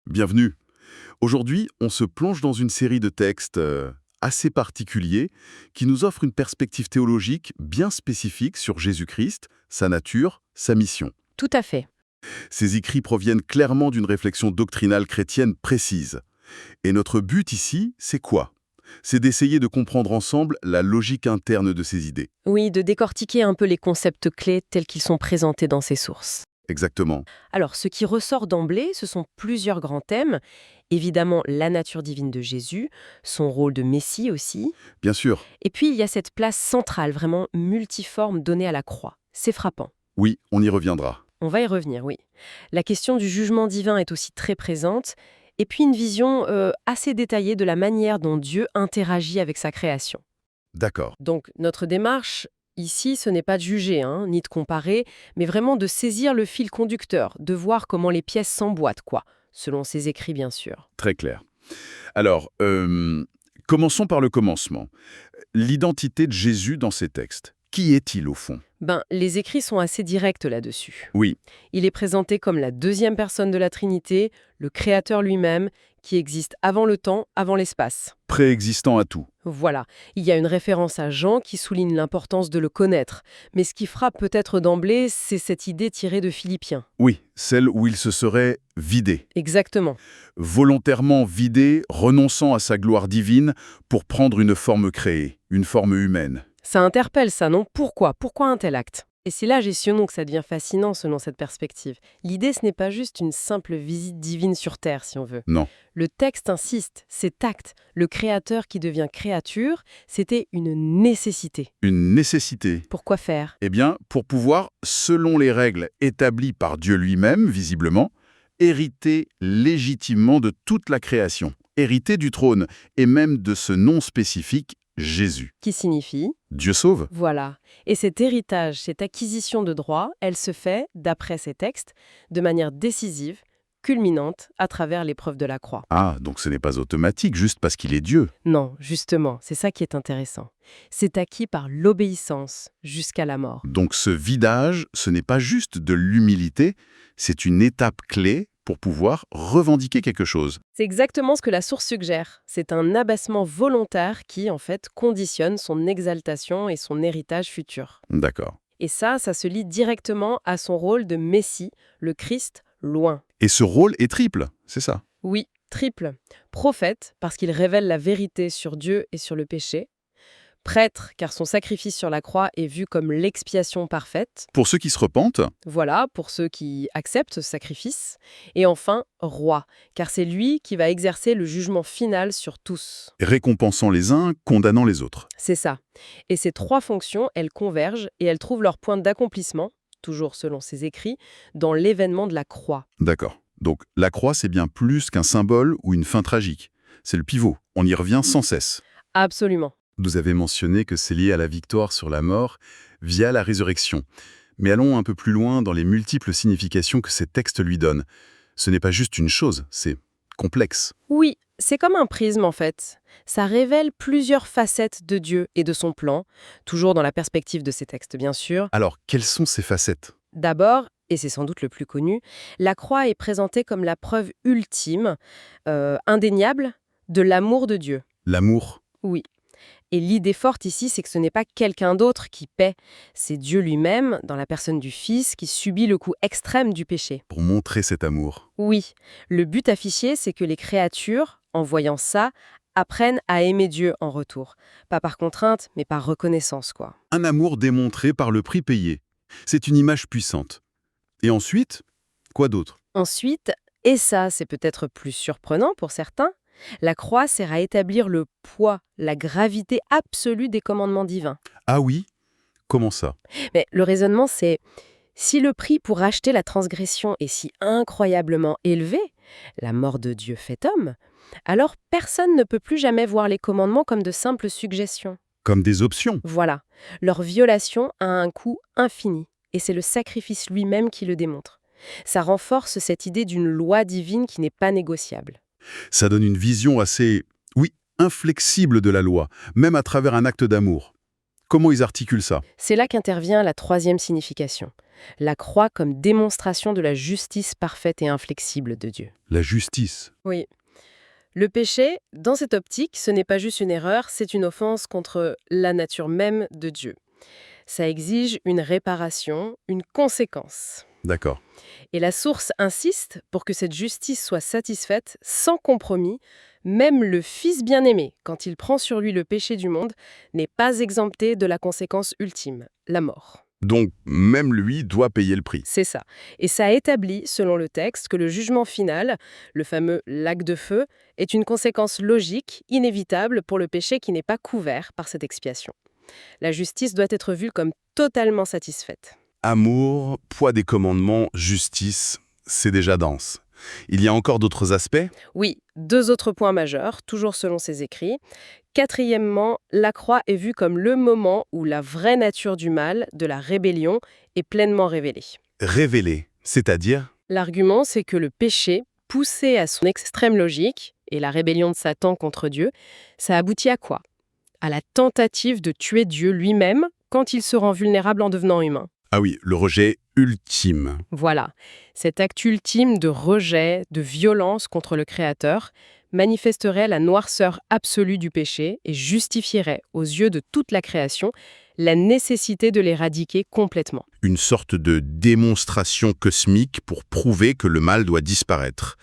Bienvenue. Aujourd'hui, on se plonge dans une série de textes assez particuliers qui nous offrent une perspective théologique bien spécifique sur Jésus-Christ, sa nature, sa mission. Tout à fait. Ces écrits proviennent clairement d'une réflexion doctrinale chrétienne précise. Et notre but ici, c'est quoi? C'est d'essayer de comprendre ensemble la logique interne de ces idées. Oui, de décortiquer un peu les concepts clés tels qu'ils sont présentés dans ces sources. Exactement. Alors, ce qui ressort d'emblée, ce sont plusieurs grands thèmes. Évidemment, la nature divine de Jésus, son rôle de Messie aussi. Bien sûr. Et puis, il y a cette place centrale, vraiment multiforme, donnée à la croix. C'est frappant. Oui, on y reviendra. On va y revenir, oui. La question du jugement divin est aussi très présente. Et puis, une vision assez détaillée de la manière dont Dieu interagit avec sa création. D'accord. Donc, notre démarche, ici, ce n'est pas de juger, ni de comparer, mais vraiment de saisir le fil conducteur, de voir comment les pièces s'emboîtent, selon ses écrits, bien sûr. Très clair. Alors, commençons par le commencement. L'identité de Jésus dans ces textes. Qui est-il au fond? Les écrits sont assez directs là-dessus. Oui, Il est présenté comme la deuxième personne de la Trinité, le Créateur lui-même, qui existe avant le temps, avant l'espace. préexistant à tout. Voilà, il y a une référence à Jean qui souligne l'importance de le connaître. Mais ce qui frappe peut-être d'emblée, c'est cette idée tirée de Philippiens. Oui, celle où il se serait vidé. Exactement. Volontairement vidé, renonçant à sa gloire divine pour prendre une forme créée, une forme humaine. Ça interpelle ça, non? Pourquoi? Pourquoi un tel acte? Et c'est là, gestionnement, que ça devient fascinant selon cette perspective. L'idée, ce n'est pas juste une simple visite divine sur Terre, si on veut. Non. Le texte insiste, cet acte, le créateur qui devient créature, c'était une nécessité. Une nécessité. Pourquoi faire? Eh bien, pour pouvoir, selon les règles établies par Dieu lui-même, visiblement, hériter légitimement de toute la création, hériter du trône, et même de ce nom spécifique, Jésus. Qui signifie? Dieu sauve. Voilà. Et cet héritage, cette acquisition de droits, elle se fait, d'après ces textes, de manière décisive, culminante, à travers l'épreuve de la croix. Ah, donc ce n'est pas automatique, juste parce qu'il est Dieu. Non, justement, c'est ça qui est intéressant. C'est acquis par l'obéissance jusqu'à la mort. Donc ce vidage, ce n'est pas juste de l'humilité, c'est une étape clé pour pouvoir revendiquer quelque chose. C'est exactement ce que la source suggère. C'est un abaissement volontaire qui, en fait, conditionne son exaltation et son héritage futur. D'accord. Et ça se lie directement à son rôle de Messie, le Christ, loin. Et ce rôle est triple, c'est ça? Oui, triple. Prophète, parce qu'il révèle la vérité sur Dieu et sur le péché. Prêtre, car son sacrifice sur la croix est vu comme l'expiation parfaite. Pour ceux qui se repentent, Voilà, pour ceux qui acceptent ce sacrifice. Et enfin, roi, car c'est lui qui va exercer le jugement final sur tous. récompensant les uns, condamnant les autres. C'est ça. Et ces trois fonctions, elles convergent et elles trouvent leur point d'accomplissement, toujours selon ses écrits, dans l'événement de la croix. D'accord. Donc la croix, c'est bien plus qu'un symbole ou une fin tragique. C'est le pivot. On y revient sans cesse. Absolument. Vous avez mentionné que c'est lié à la victoire sur la mort via la résurrection. Mais allons un peu plus loin dans les multiples significations que ces textes lui donnent. Ce n'est pas juste une chose, c'est complexe. Oui, c'est comme un prisme en fait. Ça révèle plusieurs facettes de Dieu et de son plan, toujours dans la perspective de ces textes bien sûr. Alors, quelles sont ces facettes? D'abord, et c'est sans doute le plus connu, la croix est présentée comme la preuve ultime, indéniable, de l'amour de Dieu. L'amour. Oui. Et l'idée forte ici, c'est que ce n'est pas quelqu'un d'autre qui paie, c'est Dieu lui-même, dans la personne du Fils, qui subit le coup extrême du péché. Pour montrer cet amour. Oui, le but affiché, c'est que les créatures, en voyant ça, apprennent à aimer Dieu en retour. Pas par contrainte, mais par reconnaissance, Un amour démontré par le prix payé. C'est une image puissante. Et ensuite, quoi d'autre? Ensuite, et ça c'est peut-être plus surprenant pour certains, la croix sert à établir le poids, la gravité absolue des commandements divins. Ah oui? Comment ça? Mais le raisonnement c'est, si le prix pour acheter la transgression est si incroyablement élevé, la mort de Dieu fait homme, alors personne ne peut plus jamais voir les commandements comme de simples suggestions. Comme des options. Voilà, leur violation a un coût infini, et c'est le sacrifice lui-même qui le démontre. Ça renforce cette idée d'une loi divine qui n'est pas négociable. Ça donne une vision assez, oui, inflexible de la loi, même à travers un acte d'amour. Comment ils articulent ça? C'est là qu'intervient la troisième signification. La croix comme démonstration de la justice parfaite et inflexible de Dieu. La justice. Oui. Le péché, dans cette optique, ce n'est pas juste une erreur, c'est une offense contre la nature même de Dieu. Ça exige une réparation, une conséquence. D'accord. Et la source insiste pour que cette justice soit satisfaite sans compromis. Même le Fils bien-aimé, quand il prend sur lui le péché du monde, n'est pas exempté de la conséquence ultime, la mort. Donc, même lui doit payer le prix. C'est ça. Et ça établit, selon le texte, que le jugement final, le fameux lac de feu, est une conséquence logique, inévitable pour le péché qui n'est pas couvert par cette expiation. La justice doit être vue comme totalement satisfaite. Amour, poids des commandements, justice, c'est déjà dense. Il y a encore d'autres aspects? Oui, 2 autres points majeurs, toujours selon ses écrits. Quatrièmement, la croix est vue comme le moment où la vraie nature du mal, de la rébellion, est pleinement révélée. Révélé, c'est-à-dire? L'argument, c'est que le péché, poussé à son extrême logique, et la rébellion de Satan contre Dieu, ça aboutit à quoi? À la tentative de tuer Dieu lui-même quand il se rend vulnérable en devenant humain. Ah oui, le rejet ultime. Voilà, cet acte ultime de rejet, de violence contre le Créateur, manifesterait la noirceur absolue du péché et justifierait, aux yeux de toute la création, la nécessité de l'éradiquer complètement. Une sorte de démonstration cosmique pour prouver que le mal doit disparaître.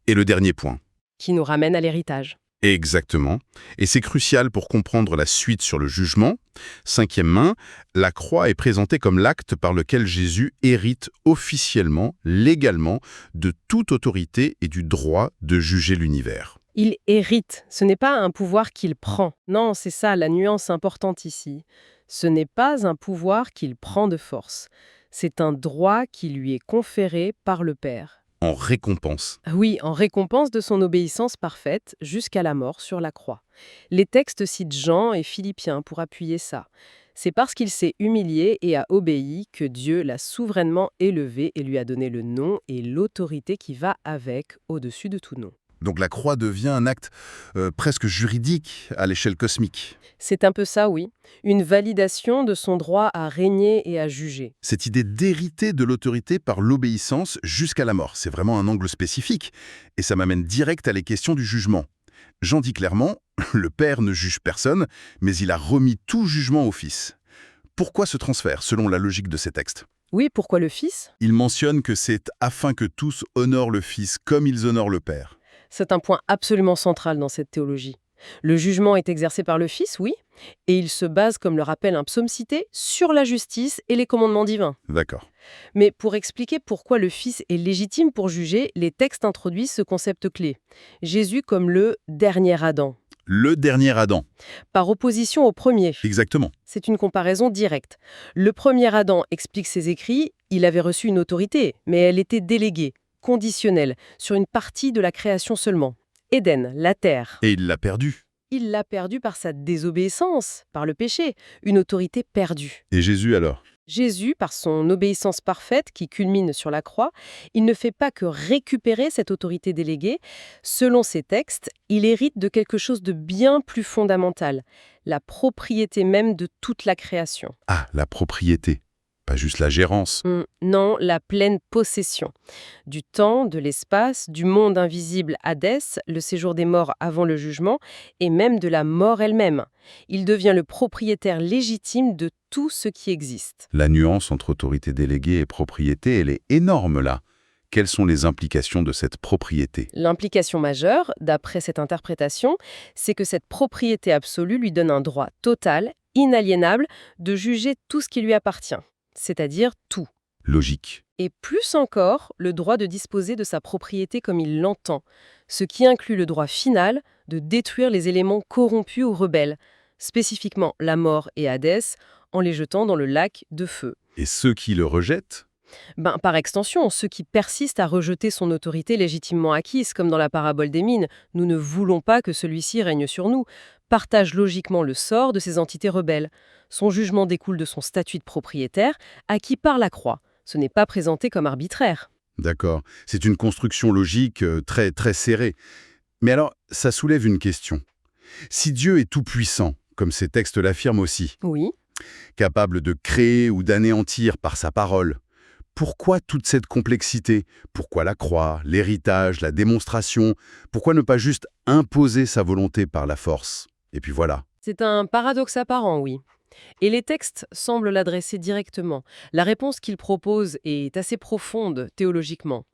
Et le dernier point. Qui nous ramène à l'héritage. Exactement. Et c'est crucial pour comprendre la suite sur le jugement. Cinquièmement, la croix est présentée comme l'acte par lequel Jésus hérite officiellement, légalement, de toute autorité et du droit de juger l'univers. Il hérite, ce n'est pas un pouvoir qu'il prend. Non, c'est ça la nuance importante ici. Ce n'est pas un pouvoir qu'il prend de force. C'est un droit qui lui est conféré par le Père. En récompense. Oui, en récompense de son obéissance parfaite jusqu'à la mort sur la croix. Les textes citent Jean et Philippiens pour appuyer ça. C'est parce qu'il s'est humilié et a obéi que Dieu l'a souverainement élevé et lui a donné le nom et l'autorité qui va avec, au-dessus de tout nom. Donc la croix devient un acte presque juridique à l'échelle cosmique. C'est un peu ça, oui. Une validation de son droit à régner et à juger. Cette idée d'hériter de l'autorité par l'obéissance jusqu'à la mort, c'est vraiment un angle spécifique. Et ça m'amène direct à les questions du jugement. Jean dit clairement, le Père ne juge personne, mais il a remis tout jugement au Fils. Pourquoi ce transfert, selon la logique de ces textes? Oui, pourquoi le Fils? Il mentionne que c'est afin que tous honorent le Fils comme ils honorent le Père. C'est un point absolument central dans cette théologie. Le jugement est exercé par le Fils, oui, et il se base, comme le rappelle un psaume cité, sur la justice et les commandements divins. D'accord. Mais pour expliquer pourquoi le Fils est légitime pour juger, les textes introduisent ce concept clé. Jésus comme le dernier Adam, Le dernier Adam. par opposition au premier. Exactement. C'est une comparaison directe. Le premier Adam explique ses écrits, il avait reçu une autorité, mais elle était déléguée, conditionnelle, sur une partie de la création seulement. Éden, la terre. Et il l'a perdu. Il l'a perdue par sa désobéissance, par le péché, une autorité perdue. Et Jésus alors? Jésus, par son obéissance parfaite qui culmine sur la croix, il ne fait pas que récupérer cette autorité déléguée. Selon ses textes, il hérite de quelque chose de bien plus fondamental, la propriété même de toute la création. Ah, la propriété. Pas juste la gérance. Non, la pleine possession. Du temps, de l'espace, du monde invisible Hadès, le séjour des morts avant le jugement, et même de la mort elle-même. Il devient le propriétaire légitime de tout ce qui existe. La nuance entre autorité déléguée et propriété, elle est énorme là. Quelles sont les implications de cette propriété? L'implication majeure, d'après cette interprétation, c'est que cette propriété absolue lui donne un droit total, inaliénable, de juger tout ce qui lui appartient. C'est-à-dire tout. Logique. Et plus encore, le droit de disposer de sa propriété comme il l'entend, ce qui inclut le droit final de détruire les éléments corrompus ou rebelles, spécifiquement la mort et Hadès, en les jetant dans le lac de feu. Et ceux qui le rejettent? Par extension, ceux qui persistent à rejeter son autorité légitimement acquise, comme dans la parabole des mines, nous ne voulons pas que celui-ci règne sur nous, partagent logiquement le sort de ces entités rebelles. Son jugement découle de son statut de propriétaire, acquis par la croix. Ce n'est pas présenté comme arbitraire. D'accord. C'est une construction logique très, très serrée. Mais alors, ça soulève une question. Si Dieu est tout-puissant, comme ces textes l'affirment aussi, Oui. capable de créer ou d'anéantir par sa parole, pourquoi toute cette complexité? Pourquoi la croix, l'héritage, la démonstration? Pourquoi ne pas juste imposer sa volonté par la force? Et puis voilà. C'est un paradoxe apparent, oui. Et les textes semblent l'adresser directement. La réponse qu'il propose est assez profonde théologiquement.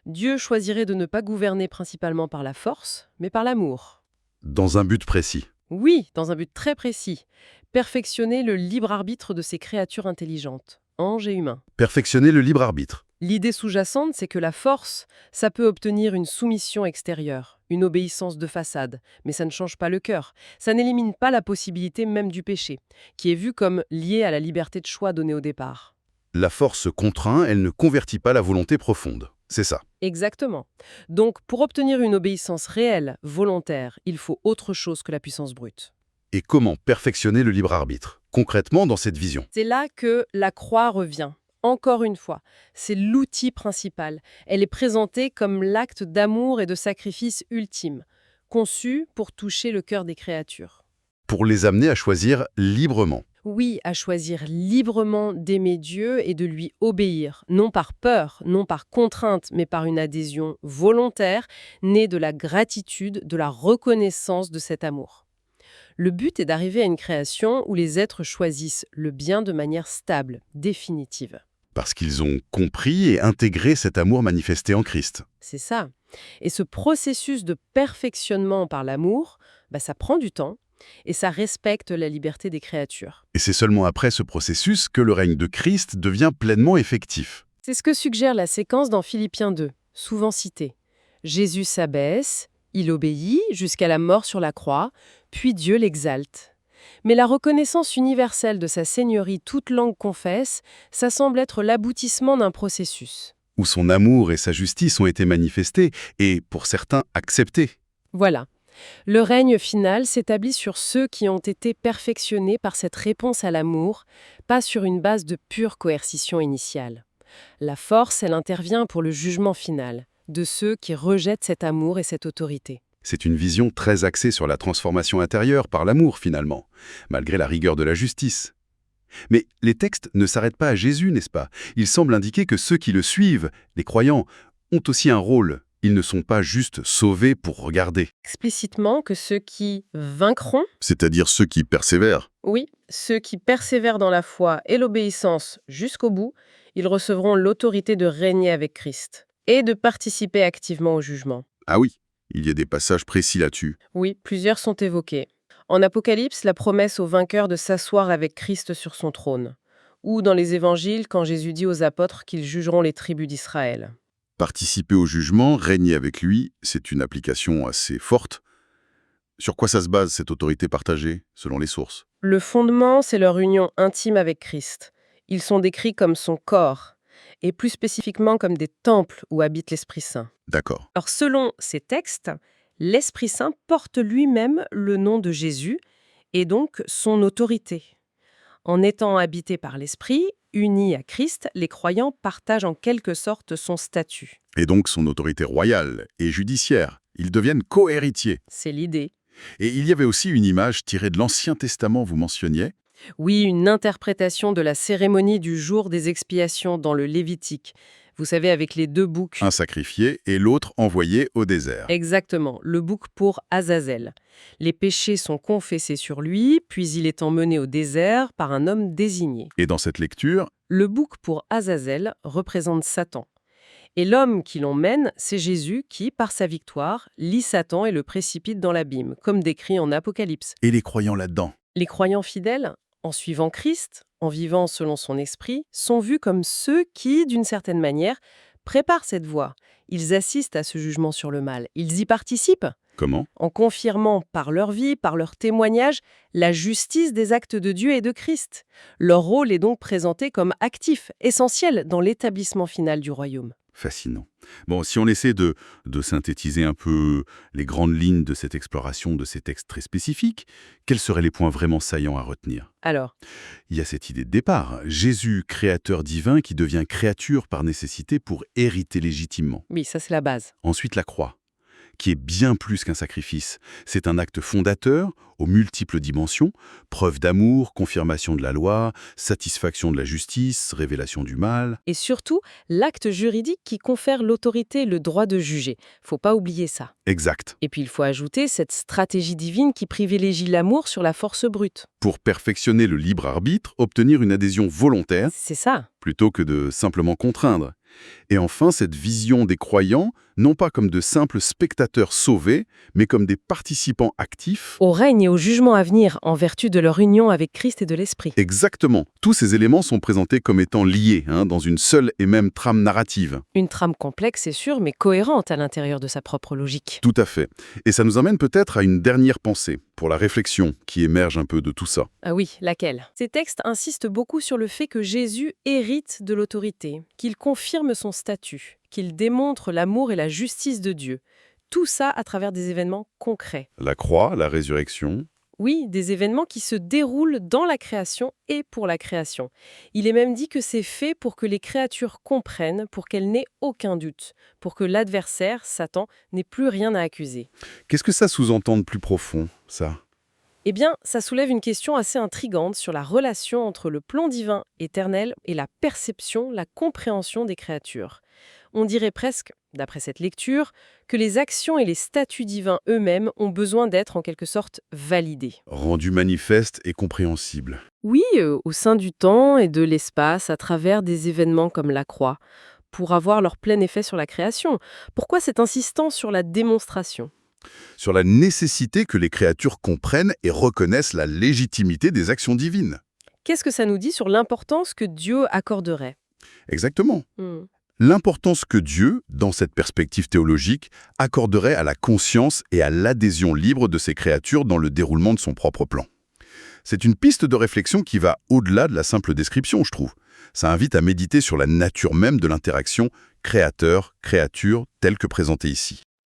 Dieu choisirait de ne pas gouverner principalement par la force, mais par l'amour. Dans un but précis. Oui, dans un but très précis. Perfectionner le libre arbitre de ces créatures intelligentes, anges et humains. Perfectionner le libre arbitre. L'idée sous-jacente, c'est que la force, ça peut obtenir une soumission extérieure, une obéissance de façade, mais ça ne change pas le cœur. Ça n'élimine pas la possibilité même du péché, qui est vu comme lié à la liberté de choix donnée au départ. La force contraint, elle ne convertit pas la volonté profonde. C'est ça. Exactement. Donc, pour obtenir une obéissance réelle, volontaire, il faut autre chose que la puissance brute. Et comment perfectionner le libre arbitre? Concrètement, dans cette vision. C'est là que la croix revient. Encore une fois, c'est l'outil principal. Elle est présentée comme l'acte d'amour et de sacrifice ultime, conçu pour toucher le cœur des créatures. Pour les amener à choisir librement. Oui, à choisir librement d'aimer Dieu et de lui obéir, non par peur, non par contrainte, mais par une adhésion volontaire, née de la gratitude, de la reconnaissance de cet amour. Le but est d'arriver à une création où les êtres choisissent le bien de manière stable, définitive. Parce qu'ils ont compris et intégré cet amour manifesté en Christ. C'est ça. Et ce processus de perfectionnement par l'amour, ça prend du temps et ça respecte la liberté des créatures. Et c'est seulement après ce processus que le règne de Christ devient pleinement effectif. C'est ce que suggère la séquence dans Philippiens 2, souvent citée. Jésus s'abaisse, il obéit jusqu'à la mort sur la croix, puis Dieu l'exalte. Mais la reconnaissance universelle de sa seigneurie, toute langue confesse, ça semble être l'aboutissement d'un processus. Où son amour et sa justice ont été manifestés et, pour certains, acceptés. Voilà. Le règne final s'établit sur ceux qui ont été perfectionnés par cette réponse à l'amour, pas sur une base de pure coercition initiale. La force, elle intervient pour le jugement final, de ceux qui rejettent cet amour et cette autorité. C'est une vision très axée sur la transformation intérieure par l'amour, finalement, malgré la rigueur de la justice. Mais les textes ne s'arrêtent pas à Jésus, n'est-ce pas? Ils semblent indiquer que ceux qui le suivent, les croyants, ont aussi un rôle. Ils ne sont pas juste sauvés pour regarder. Explicitement que ceux qui vaincront, C'est-à-dire ceux qui persévèrent. oui, ceux qui persévèrent dans la foi et l'obéissance jusqu'au bout, ils recevront l'autorité de régner avec Christ et de participer activement au jugement. Ah oui, il y a des passages précis là-dessus. Oui, plusieurs sont évoqués. En Apocalypse, la promesse au vainqueur de s'asseoir avec Christ sur son trône. Ou dans les évangiles, quand Jésus dit aux apôtres qu'ils jugeront les tribus d'Israël. Participer au jugement, régner avec lui, c'est une application assez forte. Sur quoi ça se base, cette autorité partagée, selon les sources? Le fondement, c'est leur union intime avec Christ. Ils sont décrits comme son corps, et plus spécifiquement comme des temples où habite l'Esprit Saint. D'accord. Alors selon ces textes, l'Esprit Saint porte lui-même le nom de Jésus, et donc son autorité. En étant habités par l'Esprit, unis à Christ, les croyants partagent en quelque sorte son statut. Et donc son autorité royale et judiciaire. Ils deviennent co-héritiers. C'est l'idée. Et il y avait aussi une image tirée de l'Ancien Testament, vous mentionniez. Oui, une interprétation de la cérémonie du jour des expiations dans le Lévitique. Vous savez, avec les deux boucs. Un sacrifié et l'autre envoyé au désert. Exactement, le bouc pour Azazel. Les péchés sont confessés sur lui, puis il est emmené au désert par un homme désigné. Et dans cette lecture, Le bouc pour Azazel représente Satan. Et l'homme qui l'emmène, c'est Jésus qui, par sa victoire, lie Satan et le précipite dans l'abîme, comme décrit en Apocalypse. et les croyants là-dedans. Les croyants fidèles, en suivant Christ, en vivant selon son esprit, sont vus comme ceux qui, d'une certaine manière, préparent cette voie. Ils assistent à ce jugement sur le mal. Ils y participent, Comment? en confirmant par leur vie, par leur témoignage, la justice des actes de Dieu et de Christ. Leur rôle est donc présenté comme actif, essentiel dans l'établissement final du royaume. Fascinant. Bon, si on essaie de synthétiser un peu les grandes lignes de cette exploration de ces textes très spécifiques, quels seraient les points vraiment saillants à retenir? Alors, Il y a cette idée de départ, Jésus, créateur divin, qui devient créature par nécessité pour hériter légitimement. oui, ça c'est la base. Ensuite, la croix. qui est bien plus qu'un sacrifice. C'est un acte fondateur, aux multiples dimensions, preuve d'amour, confirmation de la loi, satisfaction de la justice, révélation du mal. Et surtout, l'acte juridique qui confère l'autorité et le droit de juger. Faut pas oublier ça. Exact. Et puis il faut ajouter cette stratégie divine qui privilégie l'amour sur la force brute. Pour perfectionner le libre arbitre, obtenir une adhésion volontaire, C'est ça. plutôt que de simplement contraindre. Et enfin, cette vision des croyants, non pas comme de simples spectateurs sauvés, mais comme des participants actifs. Au règne et au jugement à venir, en vertu de leur union avec Christ et de l'Esprit. Exactement. Tous ces éléments sont présentés comme étant liés, dans une seule et même trame narrative. Une trame complexe, c'est sûr, mais cohérente à l'intérieur de sa propre logique. Tout à fait. Et ça nous amène peut-être à une dernière pensée, pour la réflexion qui émerge un peu de tout ça. Ah oui, laquelle? Ces textes insistent beaucoup sur le fait que Jésus hérite de l'autorité, qu'il confirme son statut, qu'il démontre l'amour et la justice de Dieu. Tout ça à travers des événements concrets. La croix, la résurrection. Oui, des événements qui se déroulent dans la création et pour la création. Il est même dit que c'est fait pour que les créatures comprennent, pour qu'elles n'aient aucun doute, pour que l'adversaire, Satan, n'ait plus rien à accuser. Qu'est-ce que ça sous-entend de plus profond, ça? Eh bien, ça soulève une question assez intrigante sur la relation entre le plan divin éternel et la perception, la compréhension des créatures. On dirait presque, d'après cette lecture, que les actions et les statuts divins eux-mêmes ont besoin d'être en quelque sorte validés. Rendu manifeste et compréhensible. Oui, au sein du temps et de l'espace, à travers des événements comme la croix, pour avoir leur plein effet sur la création. Pourquoi cette insistance sur la démonstration ? Sur la nécessité que les créatures comprennent et reconnaissent la légitimité des actions divines. Qu'est-ce que ça nous dit sur l'importance que Dieu accorderait ? Exactement. L'importance que Dieu, dans cette perspective théologique, accorderait à la conscience et à l'adhésion libre de ses créatures dans le déroulement de son propre plan. C'est une piste de réflexion qui va au-delà de la simple description, je trouve. Ça invite à méditer sur la nature même de l'interaction créateur-créature telle que présentée ici.